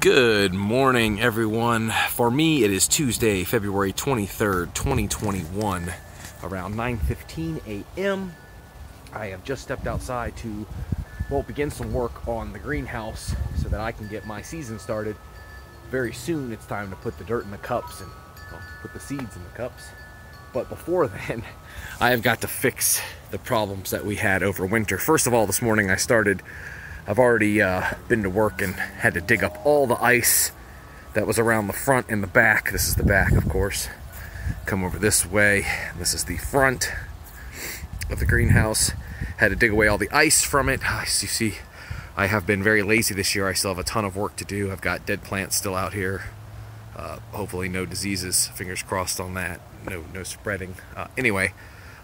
Good morning, everyone. For me, it is Tuesday, February 23rd, 2021, around 9:15 a.m. I have just stepped outside to, begin some work on the greenhouse so that I can get my season started. Very soon, it's time to put the dirt in the cups and put the seeds in the cups. But before then, I have got to fix the problems that we had over winter. First of all, this morning I've already been to work and had to dig up all the ice that was around the front and the back. This is the back, of course. Come over this way. This is the front of the greenhouse. Had to dig away all the ice from it. As you see, I have been very lazy this year. I still have a ton of work to do. I've got dead plants still out here. Hopefully no diseases. Fingers crossed on that. No spreading. Anyway,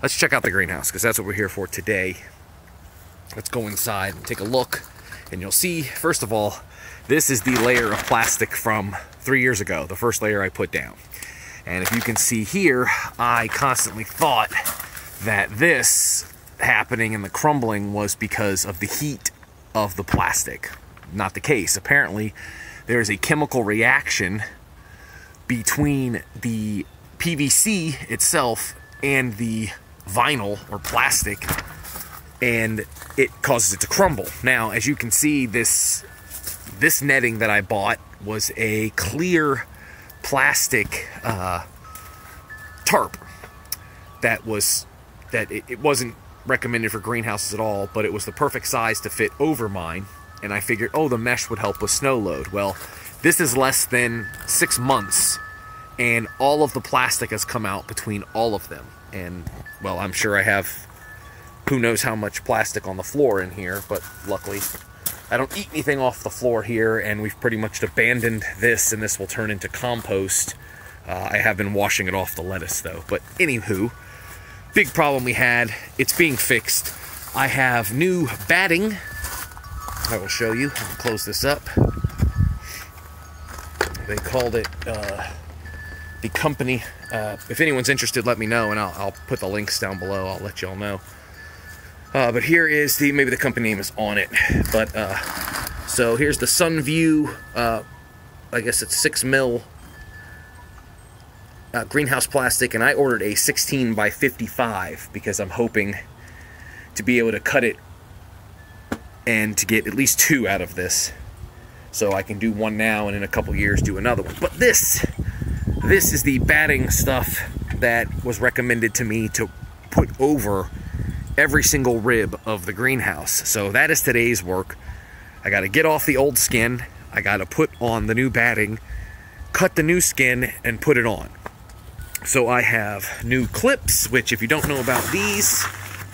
let's check out the greenhouse because that's what we're here for today. Let's go inside and take a look, and you'll see, first of all, this is the layer of plastic from 3 years ago, the first layer I put down. And if you can see here, I constantly thought that this happening and the crumbling was because of the heat of the plastic. Not the case. Apparently, there is a chemical reaction between the PVC itself and the vinyl or plastic, and it causes it to crumble. Now, as you can see, this netting that I bought was a clear plastic tarp it wasn't recommended for greenhouses at all, but it was the perfect size to fit over mine, and I figured, the mesh would help with snow load. Well, this is less than 6 months, and all of the plastic has come out between all of them. And, well, I'm sure I have who knows how much plastic on the floor in here, but luckily I don't eat anything off the floor here, and we've pretty much abandoned this, and this will turn into compost. I have been washing it off the lettuce, though. But anywho, big problem we had. It's being fixed. I have new batting. I will show you. I'll close this up. They called it, the company. If anyone's interested, let me know, and I'll put the links down below. I'll let you all know. But here is maybe the company name is on it. But, so here's the Sunview, I guess it's 6 mil greenhouse plastic, and I ordered a 16 by 55 because I'm hoping to be able to cut it and to get at least 2 out of this. So I can do one now and in a couple years do another one. But this is the batting stuff that was recommended to me to put over every single rib of the greenhouse. So that is today's work. I got to get off the old skin. I got to put on the new batting, cut the new skin, and put it on. So I have new clips, which if you don't know about these,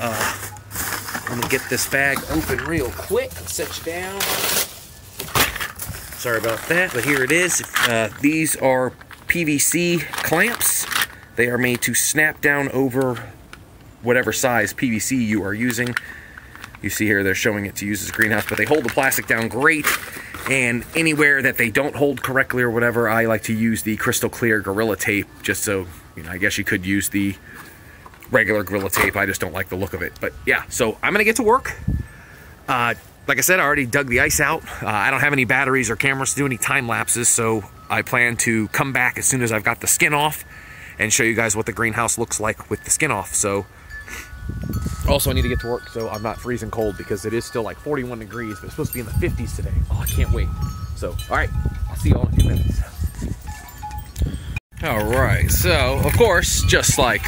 let me get this bag open real quick. I'll set you down. Sorry about that, but here it is. These are PVC clamps. They are made to snap down over whatever size PVC you are using. You see here they're showing it to use as a greenhouse, but they hold the plastic down great, and anywhere that they don't hold correctly or whatever, I like to use the crystal clear Gorilla Tape, just so, I guess you could use the regular Gorilla Tape. I just don't like the look of it. But yeah, so I'm gonna get to work. Like I said, I already dug the ice out. I don't have any batteries or cameras to do any time lapses, so I plan to come back as soon as I've got the skin off and show you guys what the greenhouse looks like with the skin off. So also, I need to get to work so I'm not freezing cold because it is still like 41 degrees, but it's supposed to be in the 50s today. I can't wait. So, all right, I'll see you all in a few minutes. All right, so of course, just like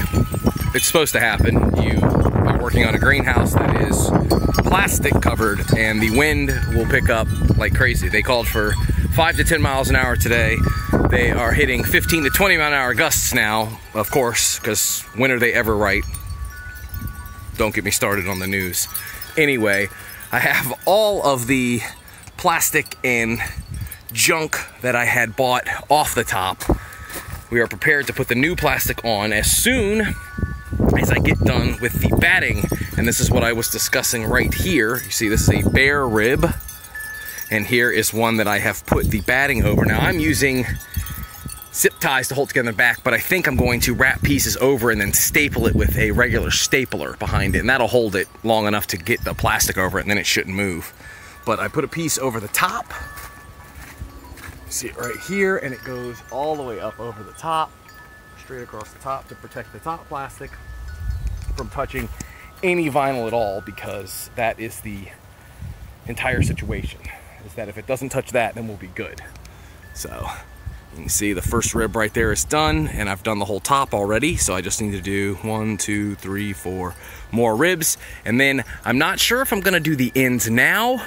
it's supposed to happen, you are working on a greenhouse that is plastic covered, and the wind will pick up like crazy. They called for 5 to 10 miles an hour today. They are hitting 15 to 20 mile an hour gusts now, of course, because when are they ever right? Don't get me started on the news. Anyway, I have all of the plastic and junk that I had bought off the top. We are prepared to put the new plastic on as soon as I get done with the batting. And this is what I was discussing right here. You see, this is a bare rib. And here is one that I have put the batting over. Now, I'm using zip ties to hold together the back, but I think I'm going to wrap pieces over and then staple it with a regular stapler behind it, and that'll hold it long enough to get the plastic over it, and then it shouldn't move. But I put a piece over the top, See it right here, and it goes all the way up over the top, straight across the top to protect the top plastic from touching any vinyl at all, because that is the entire situation, is that if it doesn't touch that, then we'll be good. So you can see the first rib right there is done, and I've done the whole top already, so I just need to do 1, 2, 3, 4 more ribs. And then I'm not sure if I'm gonna do the ends now.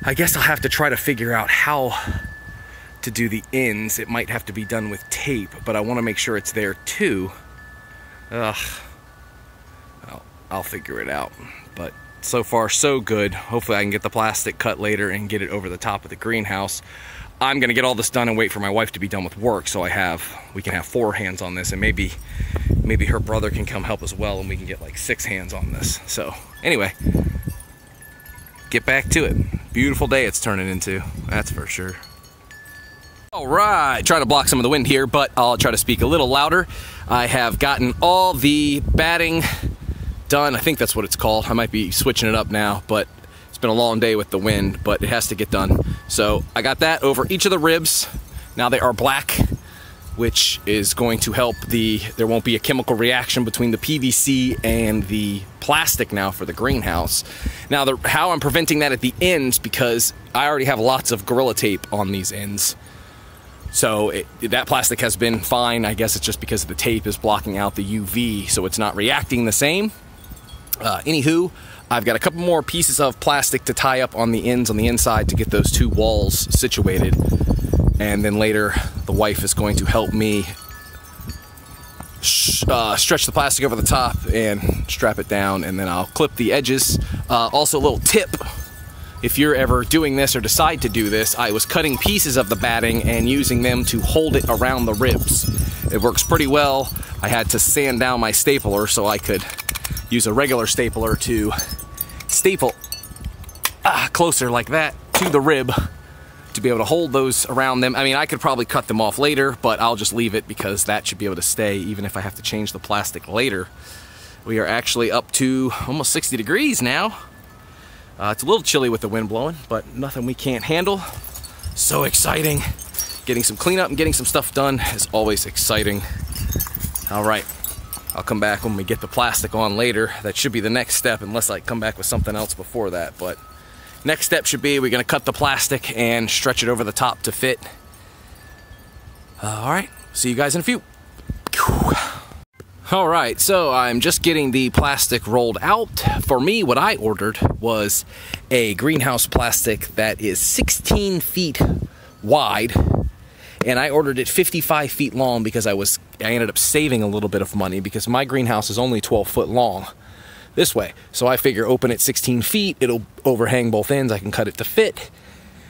I guess I'll have to try to figure out how to do the ends. It might have to be done with tape, but I want to make sure it's there too. Ugh. I'll figure it out. But so far so good. Hopefully I can get the plastic cut later and get it over the top of the greenhouse. I'm gonna get all this done and wait for my wife to be done with work, so we can have 4 hands on this, and maybe her brother can come help as well, and we can get like 6 hands on this. So anyway, get back to it. Beautiful day it's turning into, that's for sure. All right, trying to block some of the wind here, but I'll try to speak a little louder. I have gotten all the batting done. I think that's what it's called. I might be switching it up now, but it's been a long day with the wind, but it has to get done. So I got that over each of the ribs. Now they are black, which is going to help there won't be a chemical reaction between the PVC and the plastic now for the greenhouse. Now how I'm preventing that at the ends, because I already have lots of Gorilla Tape on these ends. So that plastic has been fine. I guess it's just because the tape is blocking out the UV, so it's not reacting the same. Anywho, I've got a couple more pieces of plastic to tie up on the ends on the inside to get those 2 walls situated. And then later, the wife is going to help me stretch the plastic over the top and strap it down, and then I'll clip the edges. Also, a little tip. If you're ever doing this or decide to do this, I was cutting pieces of the batting and using them to hold it around the ribs. It works pretty well. I had to sand down my stapler so I could use a regular stapler to staple closer like that to the rib to be able to hold those around them. I mean, I could probably cut them off later, but I'll just leave it because that should be able to stay even if I have to change the plastic later. We are actually up to almost 60 degrees now. It's a little chilly with the wind blowing, but nothing we can't handle. So exciting. Getting some cleanup and getting some stuff done is always exciting. All right, I'll come back when we get the plastic on later. That should be the next step, unless I come back with something else before that. But next step should be we're gonna cut the plastic and stretch it over the top to fit. All right, see you guys in a few. All right, so I'm just getting the plastic rolled out. For me, what I ordered was a greenhouse plastic that is 16 feet wide, and I ordered it 55 feet long because I ended up saving a little bit of money because my greenhouse is only 12 foot long this way. So I figure open it 16 feet, it'll overhang both ends, I can cut it to fit.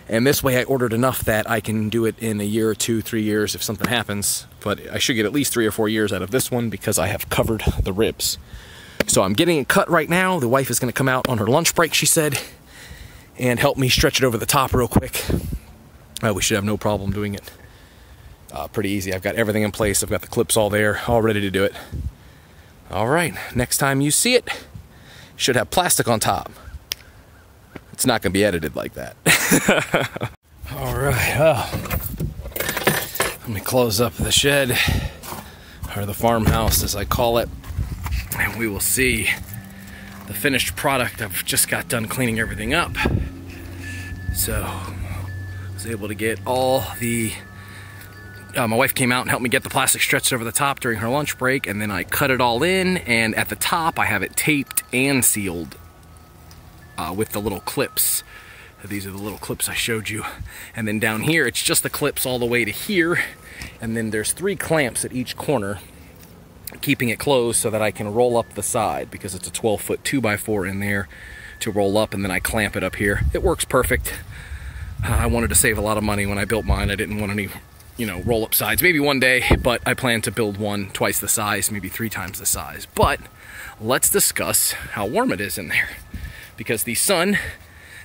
And this way I ordered enough that I can do it in a year or 2, 3 years if something happens. But I should get at least 3 or 4 years out of this one because I have covered the ribs. So I'm getting it cut right now. The wife is gonna come out on her lunch break, she said, and help me stretch it over the top real quick. We should have no problem doing it. Pretty easy. I've got everything in place. I've got the clips all there, all ready to do it. All right, next time you see it, should have plastic on top. It's not gonna be edited like that. All right, let me close up the shed, or the farmhouse as I call it, and we will see the finished product. I've just got done cleaning everything up. So, I was able to get all the, my wife came out and helped me get the plastic stretched over the top during her lunch break, and then I cut it all in, and at the top I have it taped and sealed with the little clips. These are the little clips I showed you. And then down here, it's just the clips all the way to here. And then there's 3 clamps at each corner, keeping it closed so that I can roll up the side because it's a 12-foot 2x4 in there to roll up, and then I clamp it up here. It works perfect. I wanted to save a lot of money when I built mine. I didn't want any, roll up sides. Maybe one day, but I plan to build one twice the size, maybe 3 times the size. But let's discuss how warm it is in there, because the sun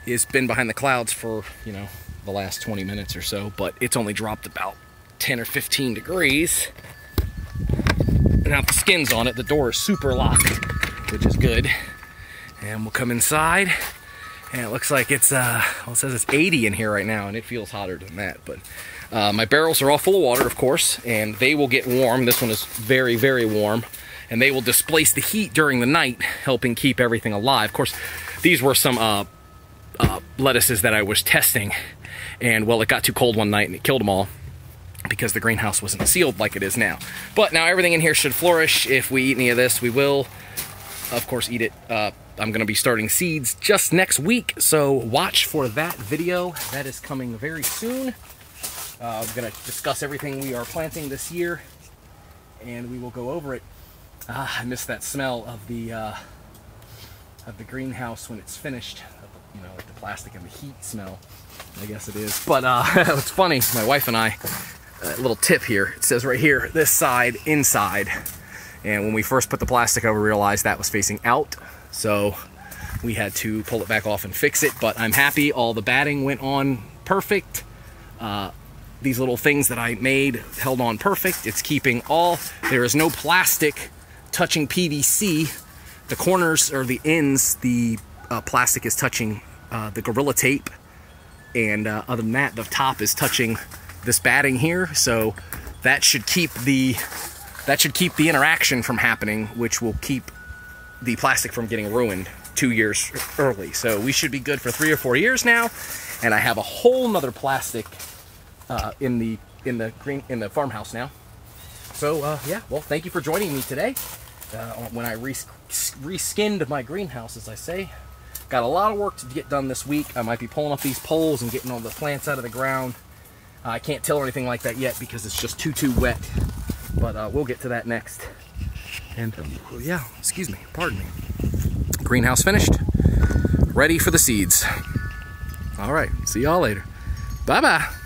has been behind the clouds for, the last 20 minutes or so, but it's only dropped about 10 or 15 degrees. Now the skin's on it, the door is super locked, which is good. And we'll come inside And it looks like it's, well, it says it's 80 in here right now, and it feels hotter than that. But my barrels are all full of water, of course, and they will get warm. This one is very, very warm. And they will displace the heat during the night, helping keep everything alive. Of course, these were some lettuces that I was testing. And, well, it got too cold one night and it killed them all because the greenhouse wasn't sealed like it is now. But now everything in here should flourish. If we eat any of this, we will, of course, eat it. I'm going to be starting seeds just next week, so watch for that video. That is coming very soon. I'm going to discuss everything we are planting this year, and we will go over it. I miss that smell of the greenhouse when it's finished. You know, like the plastic and the heat smell, I guess it is. But it's funny, my wife and I, a little tip here, it says right here, this side inside. And when we first put the plastic over, we realized that was facing out. So we had to pull it back off and fix it. But I'm happy, all the batting went on perfect. These little things that I made held on perfect. It's keeping all, there is no plastic touching PVC. The corners or the ends, the plastic is touching the Gorilla Tape, and other than that, the top is touching this batting here. So that should keep the interaction from happening, which will keep the plastic from getting ruined 2 years early. So we should be good for 3 or 4 years now. And I have a whole nother plastic in the farmhouse now. So yeah, well, thank you for joining me today. When I reskinned my greenhouse, as I say. Got a lot of work to get done this week. I might be pulling up these poles and getting all the plants out of the ground. I can't till or anything like that yet because it's just too wet. But we'll get to that next. And yeah, excuse me, pardon me. Greenhouse finished. Ready for the seeds. All right, see y'all later. Bye-bye.